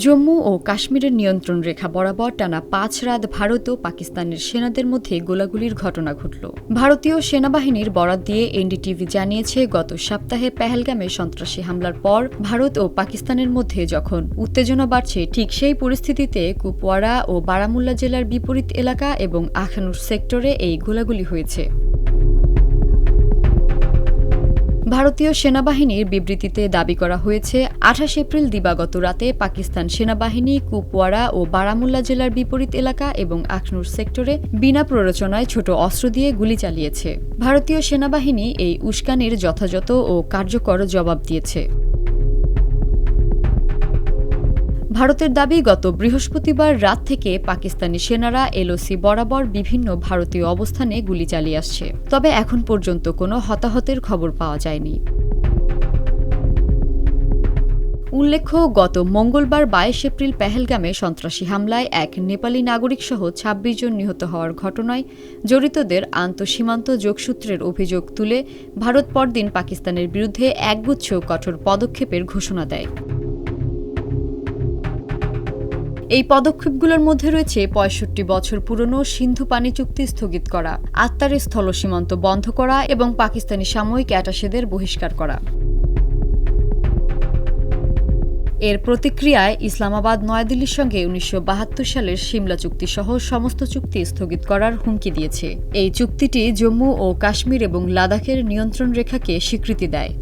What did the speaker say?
জম্মু ও কাশ্মীরের নিয়ন্ত্রণ রেখা বরাবর টানা ৫ রাত ভারত ও পাকিস্তানের সেনাদের মধ্যে গোলাগুলির ঘটনা ঘটল। ভারতীয় সেনাবাহিনীর বরাত দিয়ে এনডিটিভি জানিয়েছে, গত সপ্তাহে পেহেলগামে সন্ত্রাসী হামলার পর ভারত ও পাকিস্তানের মধ্যে যখন উত্তেজনা বাড়ছে, ঠিক সেই পরিস্থিতিতে কুপওয়ারা ও বারামুল্লা জেলার বিপরীত এলাকা এবং আখানুর সেক্টরে এই গোলাগুলি হয়েছে। ভারতীয় সেনাবাহিনীর বিবৃতিতে দাবি করা হয়েছে, ২৮ এপ্রিল দিবাগত রাতে পাকিস্তান সেনাবাহিনী কুপওয়ারা ও বারামুল্লা জেলার বিপরীত এলাকা এবং আখনুর সেক্টরে বিনা প্ররোচনায় ছোট অস্ত্র দিয়ে গুলি চালিয়েছে। ভারতীয় সেনাবাহিনী এই উস্কানির যথাযথ ও কার্যকর জবাব দিয়েছে। ভারতের দাবি, গত বৃহস্পতিবার রাত থেকে পাকিস্তানি সেনারা এলওসি বরাবর বিভিন্ন ভারতীয় অবস্থানে গুলি চালিয়ে আসছে, তবে এখন পর্যন্ত কোনো হতাহতের খবর পাওয়া যায়নি। উল্লেখ্য, গত মঙ্গলবার ২২ এপ্রিল পেহেলগামে সন্ত্রাসী হামলায় এক নেপালি নাগরিকসহ ২৬ জন নিহত হওয়ার ঘটনায় জড়িতদের আন্তঃসীমান্ত যোগসূত্রের অভিযোগ তুলে ভারত পরদিন পাকিস্তানের বিরুদ্ধে একগুচ্ছ কঠোর পদক্ষেপের ঘোষণা দেয়। এই পদক্ষেপগুলোর মধ্যে রয়েছে ৬৫ বছর পুরনো সিন্ধু পানি চুক্তি স্থগিত করা, আত্মারের স্থলসীমান্ত বন্ধ করা এবং পাকিস্তানি সাময়িক অ্যাটাশেদের বহিষ্কার করা। এর প্রতিক্রিয়ায় ইসলামাবাদ নয়াদিল্লির সঙ্গে ১৯৭২ সালের সিমলা চুক্তি সহ সমস্ত চুক্তি স্থগিত করার হুমকি দিয়েছে। এই চুক্তিটি জম্মু ও কাশ্মীর এবং লাদাখের নিয়ন্ত্রণ রেখাকে স্বীকৃতি দেয়।